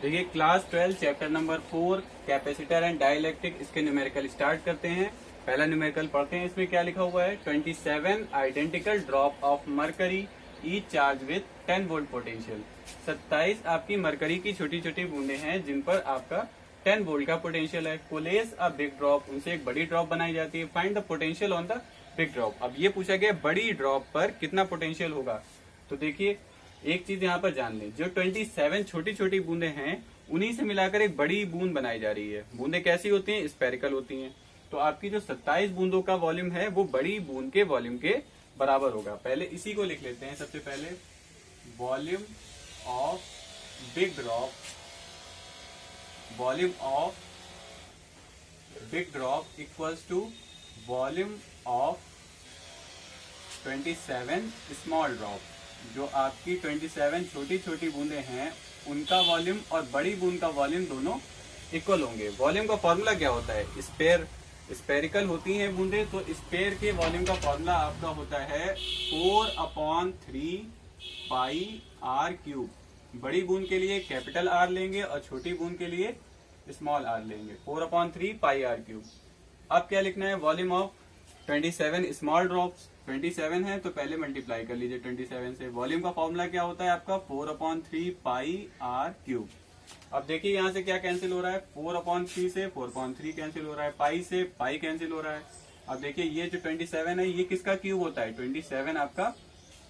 देखिए class 12 chapter number 4 capacitor and dielectric, इसके numerical start करते हैं। पहला न्यूमेरिकल पढ़ते हैं। इसमें क्या लिखा हुआ है, 27 identical drop of mercury each charge with 10 volt potential. 27 आपकी मरकरी की छोटी छोटी बूंदे हैं जिन पर आपका 10 वोल्ट का पोटेंशियल है। कोलेस अ बिग ड्रॉप, उनसे एक बड़ी ड्रॉप बनाई जाती है। Find the potential on the big drop. अब ये पूछा गया बड़ी ड्रॉप पर कितना पोटेंशियल होगा। तो देखिए एक चीज यहाँ पर जान लें, जो 27 छोटी छोटी बूंदे हैं उन्हीं से मिलाकर एक बड़ी बूंद बनाई जा रही है। बूंदे कैसी होती हैं, स्पेरिकल होती हैं। तो आपकी जो 27 बूंदों का वॉल्यूम है वो बड़ी बूंद के वॉल्यूम के बराबर होगा। पहले इसी को लिख लेते हैं। सबसे पहले volume of big drop, volume of big drop equals to volume of 27 small drop. जो आपकी 27 छोटी छोटी बूंदे हैं उनका वॉल्यूम और बड़ी बूंद का वॉल्यूम दोनों इक्वल होंगे। वॉल्यूम का फॉर्मूला क्या होता है, स्पेरिकल होती हैं बूंदे, तो स्पेयर के वॉल्यूम का फॉर्मूला आपका होता है 4/3 पाई आर क्यूब। बड़ी बूंद के लिए कैपिटल आर लेंगे और छोटी बूंद के लिए स्मॉल आर लेंगे। 4/3 पाई आर क्यूब। अब क्या लिखना है, वॉल्यूम ऑफ 27 स्मॉल ड्रॉप्स। 27 है तो पहले मल्टीप्लाई कर लीजिए 27 से। वॉल्यूम का फॉर्मूला क्या होता है आपका 4/3 पाई आर क्यूब। अब देखिए यहाँ से क्या कैंसिल हो रहा है, 4/3 से 4/3 कैंसिल हो रहा है, पाई से पाई कैंसिल हो रहा है। अब देखिए ये जो 27 है ये किसका क्यूब होता है, 27 आपका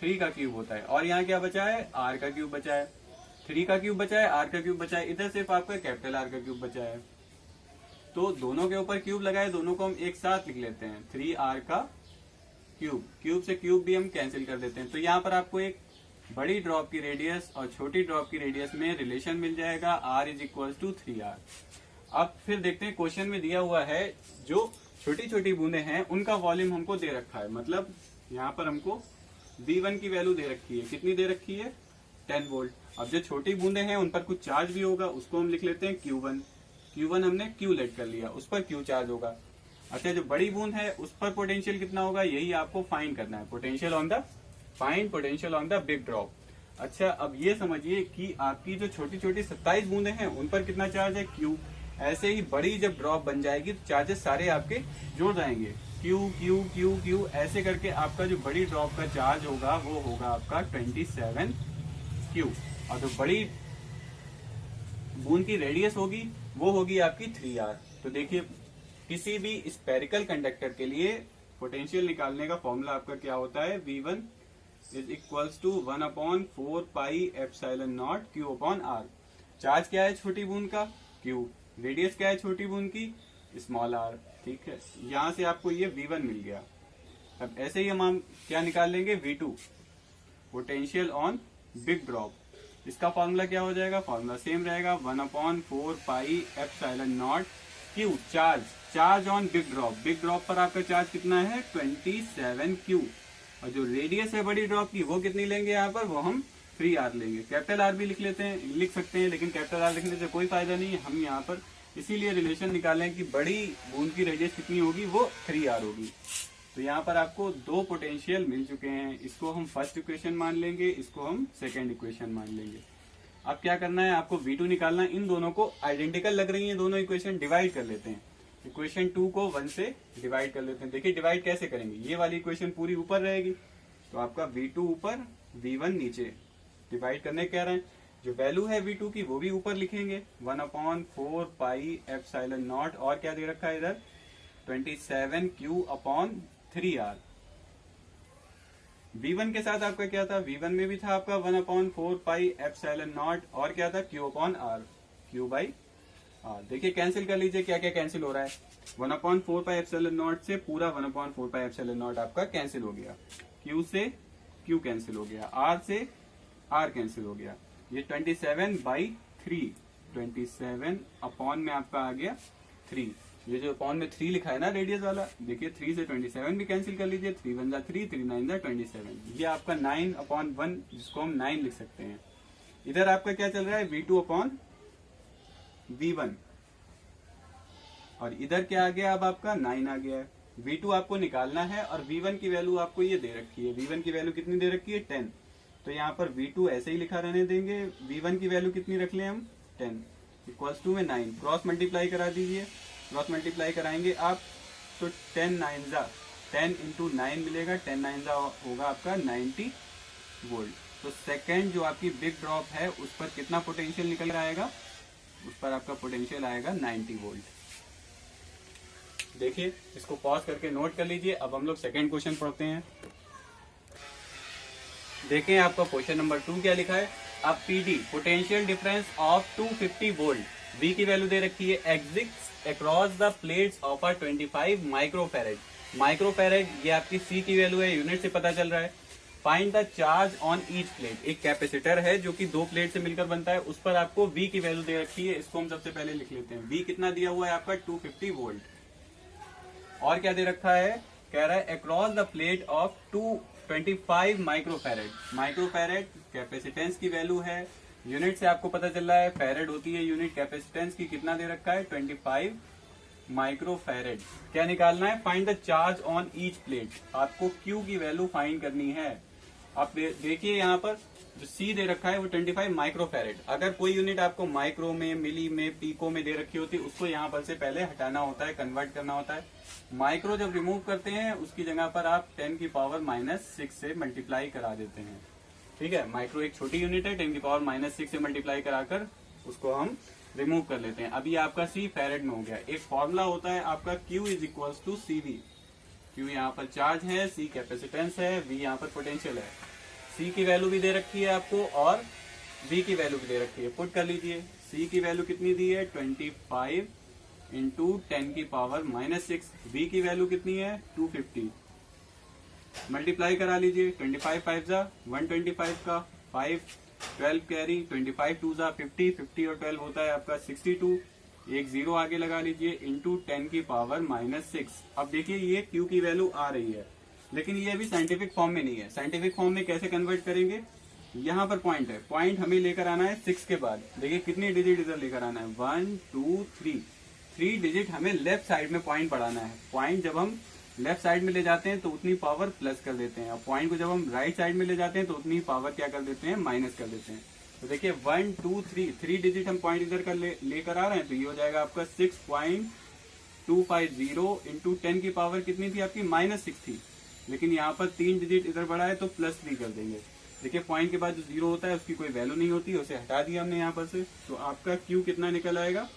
3 का क्यूब होता है। और यहाँ क्या बचा है, आर का क्यूब बचा है। 3 का क्यूब बचा है, आर का क्यूब बचा है। इधर सिर्फ आपका कैपिटल आर का क्यूब बचा है। तो दोनों के ऊपर क्यूब लगाए, दोनों को हम एक साथ लिख लेते हैं 3r का क्यूब। क्यूब से क्यूब भी हम कैंसिल कर देते हैं। तो यहाँ पर आपको एक बड़ी ड्रॉप की रेडियस और छोटी ड्रॉप की रेडियस में रिलेशन मिल जाएगा, r is equal to 3r। अब फिर देखते हैं क्वेश्चन में दिया हुआ है जो छोटी छोटी बूंदे हैं उनका वॉल्यूम हमको दे रखा है। मतलब यहाँ पर हमको V1 की वैल्यू दे रखी है। कितनी दे रखी है, 10 वोल्ट। अब जो छोटी बूंदे हैं उन पर कुछ चार्ज भी होगा, उसको हम लिख लेते हैं Q1। Q1 हमने Q लेट कर लिया, उस पर Q चार्ज होगा। अच्छा जो बड़ी बूंद है उस पर पोटेंशियल कितना होगा, यही आपको फाइंड करना है। Potential on the big drop. अच्छा अब ये समझिए कि आपकी जो छोटी छोटी 27 बूंदे हैं उन पर कितना चार्ज है, Q। ऐसे ही बड़ी जब ड्रॉप बन जाएगी तो चार्जेस सारे आपके जुड़ जाएंगे, Q Q Q Q ऐसे करके आपका जो बड़ी ड्रॉप का चार्ज होगा वो होगा आपका 27 Q। और जो बड़ी बूंद की रेडियस होगी वो होगी आपकी 3r। तो देखिए किसी भी स्पेरिकल कंडक्टर के लिए पोटेंशियल निकालने का फॉर्मूला आपका क्या होता है, V1 is equals to 1/4 pi epsilon naught Q/r। Charge क्या है छोटी बूंद का, Q। रेडियस क्या है छोटी बूंद की, स्मॉल r। ठीक है, यहां से आपको ये V1 मिल गया। अब ऐसे ही हम क्या निकाल लेंगे, V2 potential on big drop. इसका फॉर्मूला क्या हो जाएगा, फॉर्मूला सेम रहेगा 1/4 pi epsilon not Q। Charge on big drop. Big drop पर आपका चार्ज कितना है, 27 Q। और जो रेडियस है बड़ी ड्रॉप की वो कितनी लेंगे यहाँ पर, वो हम 3r लेंगे। कैपिटल आर भी लिख सकते हैं, लेकिन कैपिटल आर लिखने से कोई फायदा नहीं है। हम यहाँ पर इसीलिए रिलेशन निकालें कि बड़ी बूंद की रेडियस कितनी होगी, वो 3r होगी। तो यहाँ पर आपको दो पोटेंशियल मिल चुके हैं। इसको हम फर्स्ट इक्वेशन मान लेंगे, इसको हम सेकेंड इक्वेशन मान लेंगे। अब क्या करना है, आपको V2 निकालना है। इन दोनों को आइडेंटिकल लग रही है दोनों इक्वेशन, डिवाइड कर लेते हैं। इक्वेशन 2 को 1 से डिवाइड कर लेते हैं। देखिए डिवाइड कैसे करेंगे, ये वाली इक्वेशन पूरी ऊपर रहेगी तो आपका V2 ऊपर V1 नीचे। डिवाइड करने क्या रहे हैं, जो वैल्यू है V2 की वो भी ऊपर लिखेंगे 1/4 पाई एप्सिलॉन नॉट। और क्या दे रखा है इधर, 27 Q/3r। V1 के साथ आपका क्या था, V1 में भी था आपका 1/4 पाई एप्सिलॉन नॉट और क्या था, Q/r, Q/r। देखिए कैंसिल कर लीजिए, क्या क्या कैंसिल हो रहा है, 1/4 पाई एप्सिलॉन नॉट से पूरा 1/4 पाई एप्सिलॉन नॉट आपका कैंसिल हो गया। Q से Q कैंसिल हो गया, R से R कैंसिल हो गया। ये 27/3, 27 अपॉन में आपका आ गया 3। ये जो अपॉन में 3 लिखा है ना रेडियस वाला, देखिए 3 से 27 भी कैंसिल कर लीजिए, 3 1 जा 3, 3 9 जा 27। ये आपका 9/1 जिसको हम 9 लिख सकते हैं। इधर आपका क्या चल रहा है, V2/V1। और इधर क्या आ गया, अब आपका 9 आ गया है। V2 आपको निकालना है और V1 की वैल्यू आपको ये दे रखी है। V1 की वैल्यू कितनी दे रखी है, 10। तो यहाँ पर V2 ऐसे ही लिखा रहने देंगे। V1 की वैल्यू कितनी रख लें हम, 10 इक्वल्स टू में 9, क्रॉस मल्टीप्लाई करा दीजिए, क्रॉस मल्टीप्लाई कराएंगे आप तो 10 9 जा 10 इंटू 9 मिलेगा, 10 9 जा होगा आपका 90 वोल्ट। तो सेकेंड जो आपकी बिग ड्रॉप है उस पर कितना पोटेंशियल निकल आएगा, उस पर आपका पोटेंशियल आएगा 90 वोल्ट। देखिए इसको पॉज करके नोट कर लीजिए। अब हम लोग सेकेंड क्वेश्चन पढ़ते हैं। देखें आपका क्वेश्चन नंबर 2 क्या लिखा है। अब PD potential difference of 250 volt, V की वैल्यू दे रखी है, exist across the plates of a 25 microfarad. Microfarad ये आपकी सी की वैल्यू है, यूनिट से पता चल रहा है। Find the charge on each plate, एक कैपेसिटर है जो कि 2 प्लेट से मिलकर बनता है, उस पर आपको वी की वैल्यू दे रखी है। इसको हम सबसे पहले लिख लेते हैं। वी कितना दिया हुआ है आपका 250 वोल्ट, और क्या दे रखा है, कह रहा है across the plate of 225 microfarad. Microfarad capacitance की वैल्यू है, यूनिट से आपको पता चल रहा है फेरेड होती है यूनिट कैपेसिटेंस की। कितना दे रखा है 25 माइक्रोफेरेड। क्या निकालना है, find the charge on each plate. आपको क्यू की वैल्यू फाइंड करनी है। आप देखिए यहाँ पर जो सी दे रखा है वो 25 माइक्रोफेरेड। अगर कोई यूनिट आपको माइक्रो में, मिली में, पीको में दे रखी होती है, उसको यहाँ पर से पहले हटाना होता है, कन्वर्ट करना होता है। माइक्रो जब रिमूव करते हैं उसकी जगह पर आप 10 की पावर -6 से मल्टीप्लाई करा देते हैं। ठीक है, माइक्रो एक छोटी यूनिट है, 10 की पावर -6 से मल्टीप्लाई कराकर उसको हम रिमूव कर लेते हैं। अभी आपका सी फेरेड में हो गया। एक फॉर्मूला होता है आपका Q is equals to CV। Q यहाँ पर चार्ज है, C कैपेसिटेंस है, V यहाँ पर पोटेंशियल है। C की वैल्यू भी दे रखी है आपको और V की वैल्यू भी दे रखी है। पुट कर लीजिए। C की वैल्यू कितनी दी है 25 इंटू 10 की पावर -6। V की वैल्यू कितनी है 250। मल्टीप्लाई करा लीजिए। 25 5 जा 125 का 5 12 कैरी, 25 2 जा 50, 50 और 12 होता है आपका 62। एक जीरो आगे लगा लीजिए इंटू 10 की पावर -6। अब देखिए ये Q की वैल्यू आ रही है, लेकिन ये अभी साइंटिफिक फॉर्म में नहीं है। साइंटिफिक फॉर्म में कैसे कन्वर्ट करेंगे, यहाँ पर पॉइंट है, पॉइंट हमें लेकर आना है 6 के बाद। देखिए कितनी डिजिट इधर लेकर आना है 1 2 3, 3 डिजिट हमें लेफ्ट साइड में पॉइंट बढ़ाना है। पॉइंट जब हम लेफ्ट साइड में ले जाते हैं तो उतनी पावर प्लस कर देते हैं, और पॉइंट को जब हम राइट साइड में ले जाते हैं तो उतनी पावर क्या कर देते हैं माइनस कर देते हैं। तो देखिए 1 2 3, 3 डिजिट हम पॉइंट इधर कर लेकर आ रहे हैं, तो ये हो जाएगा आपका 6.250 इंटू 10 की पावर कितनी थी आपकी -6 थी, लेकिन यहाँ पर 3 डिजिट इधर बढ़ा है तो +3 कर देंगे। देखिए पॉइंट के बाद जो जीरो होता है उसकी कोई वैल्यू नहीं होती, उसे हटा दिया हमने यहाँ पर से। तो आपका Q कितना निकल आएगा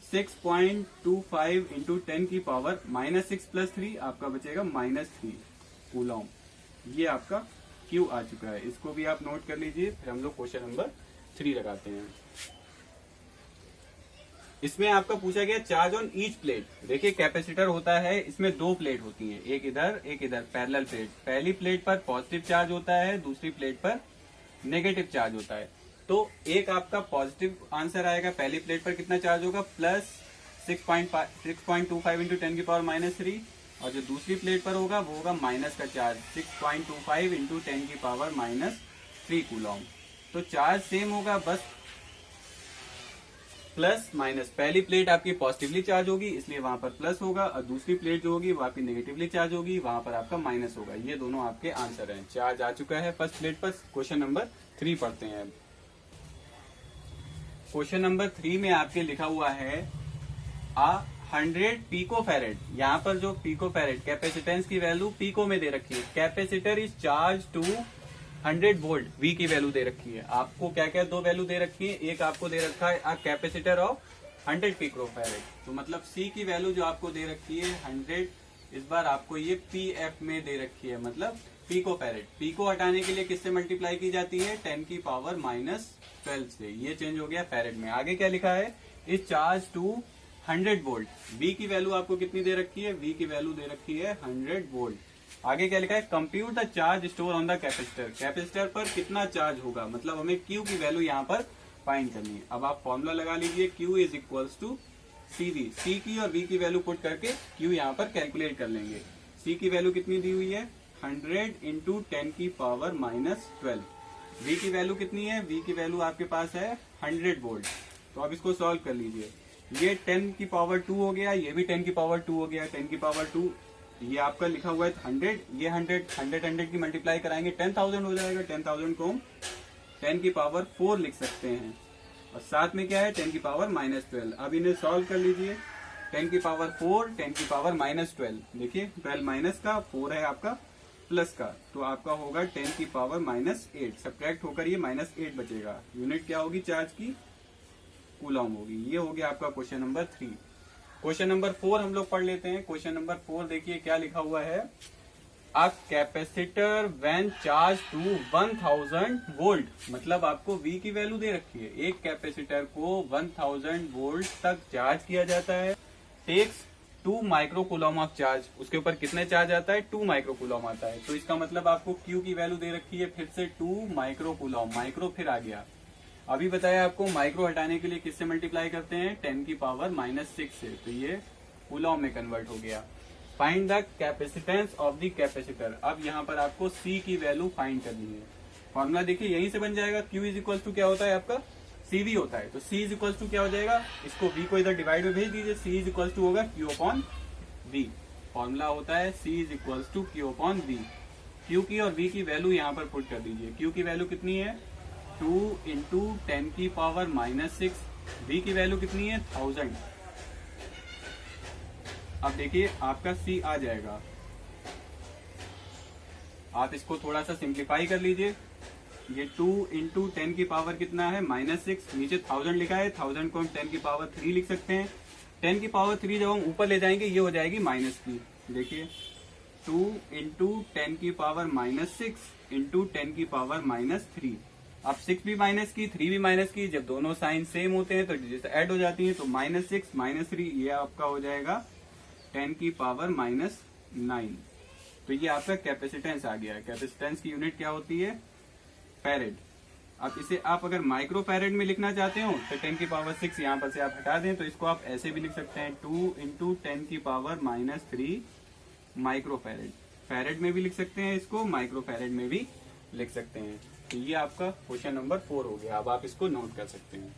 6.25 इंटू 10 की पावर -6 + 3, आपका बचेगा -3 कूलॉम। ये आपका Q आ चुका है। इसको भी आप नोट कर लीजिए। फिर हम लोग क्वेश्चन नंबर 3 लगाते हैं। इसमें आपका पूछा गया चार्ज ऑन ईच प्लेट। देखिए कैपेसिटर होता है, इसमें 2 प्लेट होती हैं, एक इधर एक इधर, पैरेलल प्लेट। पहली प्लेट पर पॉजिटिव चार्ज होता है, दूसरी प्लेट पर नेगेटिव चार्ज होता है। तो एक आपका पॉजिटिव आंसर आएगा, पहली प्लेट पर कितना चार्ज होगा +6.25 इंटू 10 की पावर -3, और जो दूसरी प्लेट पर होगा वो होगा माइनस का चार्ज 6.25 इंटू 10 की पावर -3 कूलॉम। तो चार्ज सेम होगा, बस प्लस माइनस। पहली प्लेट आपकी पॉजिटिवली चार्ज होगी इसलिए वहां पर प्लस होगा, और दूसरी प्लेट जो होगी वो आपकी नेगेटिवली चार्ज होगी, वहां पर आपका माइनस होगा। ये दोनों आपके आंसर हैं। चार्ज आ चुका है फर्स्ट प्लेट पर। क्वेश्चन नंबर 3 पढ़ते हैं। क्वेश्चन नंबर 3 में आपके लिखा हुआ है 100 पिकोफैरेड। यहाँ पर जो पिकोफैरेड कैपेसिटेंस की वैल्यू पिको में दे रखी है। Capacitor is charge to 100 volt, V की वैल्यू दे रखी है। आपको क्या क्या 2 वैल्यू दे रखी है, एक आपको दे रखा है अ कैपेसिटर ऑफ 100 पिकोफैरेड। तो मतलब सी की वैल्यू जो आपको दे रखी है 100, इस बार आपको ये पीएफ में दे रखी है, मतलब पिकोफैरेड। पीको हटाने के लिए किससे मल्टीप्लाई की जाती है 10 की पावर -12 से। ये चेंज हो गया फैरेड में। आगे क्या लिखा है, is charge to 100 volt. V की वैल्यू आपको कितनी दे रखी है, वी की वैल्यू दे रखी है 100 वोल्ट। आगे क्या लिखा है, compute the charge store on the capacitor. Capacitor पर कितना चार्ज होगा, मतलब हमें क्यू की वैल्यू यहाँ पर फाइंड करनी है। अब आप फॉर्मूला लगा लीजिए, Q is equals to CV। C की और वी की वैल्यू पुट करके क्यू यहाँ पर कैलकुलेट कर लेंगे। सी की वैल्यू कितनी दी हुई है 100 इंटू 10 की पावर -12। वी की वैल्यू कितनी है, वी की वैल्यू आपके पास है 100 वोल्ट। तो अब इसको सॉल्व कर लीजिए। ये 10 की पावर 2 हो गया, ये भी 10 की पावर 2 हो गया। 10 की पावर 2 ये आपका लिखा हुआ है 100, ये 100 की मल्टीप्लाई कराएंगे 10,000 हो जाएगा। 10,000 को हम 10 की पावर 4 लिख सकते हैं। और साथ में क्या है 10 की पावर -12। अब इन्हें सॉल्व कर लीजिए। 10 की पावर 4, 10 की पावर -12। देखिए 12 माइनस का, 4 है आपका प्लस का, तो आपका होगा 10 की पावर -8। सब्ट्रैक्ट होकर ये -8 बचेगा। यूनिट क्या होगी चार्ज की? कूलॉम होगी। ये हो गया आपका क्वेश्चन नंबर 3। क्वेश्चन नंबर 4 हम लोग पढ़ लेते हैं। क्वेश्चन नंबर 4 देखिए क्या लिखा हुआ है। A capacitor when charge to 1000 volt, मतलब आपको V की वैल्यू दे रखी है। एक कैपेसिटर को 1000 वोल्ट तक चार्ज किया जाता है। टेक्स 2 माइक्रोकूलम ऑफ चार्ज, उसके ऊपर कितने चार्ज आता है? 2 माइक्रोकूलम आता है। तो इसका मतलब आपको Q की वैल्यू दे रखी है फिर से 2 माइक्रोकूलम। माइक्रो फिर आ गया। अभी बताया आपको माइक्रो हटाने के लिए किससे मल्टीप्लाई करते हैं? 10 की पावर -6 से, तो ये कूलॉम में कन्वर्ट हो गया। Find the capacitance of the capacitor. अब यहाँ पर आपको C की वैल्यू फाइंड करनी है। फॉर्मूला देखिए यहीं से बन जाएगा। Q इज इक्वल टू क्या होता है आपका? CV होता है। तो C इज इक्वल टू क्या हो जाएगा? इसको V को इधर डिवाइड में भेज दीजिए। C इज इक्वल टू होगा Q अपॉन V। फॉर्मूला होता है C is equal to Q upon V। Q की और V की वैल्यू यहाँ पर पुट कर दीजिए। Q की वैल्यू कितनी है? 2 इंटू 10 की पावर -6। V की वैल्यू कितनी है? 1000। अब देखिए आपका C आ जाएगा। आप इसको थोड़ा सा सिंप्लीफाई कर लीजिए। ये 2 इंटू 10 की पावर कितना है? -6। नीचे 1000 लिखा है, 1000 को हम 10 की पावर 3 लिख सकते हैं। 10 की पावर 3 जब हम ऊपर ले जाएंगे ये हो जाएगी माइनस की। देखिए 2 इंटू 10 की पावर -6 इंटू 10 की पावर -3। अब 6 भी माइनस की, 3 भी माइनस की। जब दोनों साइन सेम होते हैं तो डिजिट ऐड हो जाती हैं। तो -6 -3 ये आपका हो जाएगा 10 की पावर -9। तो ये आपका कैपेसिटेंस आ गया। कैपेसिटेंस की यूनिट क्या होती है? फैरेड। अब इसे आप अगर माइक्रो फैरेड में लिखना चाहते हो तो 10 की पावर 6 यहाँ पर से आप हटा दें तो इसको आप ऐसे भी लिख सकते हैं 2 इंटू 10 की पावर -3 माइक्रो फैरेड। फैरेड में भी लिख सकते हैं इसको, माइक्रो फैरेड में भी लिख सकते हैं। तो ये आपका क्वेश्चन नंबर 4 हो गया। अब आप इसको नोट कर सकते हैं।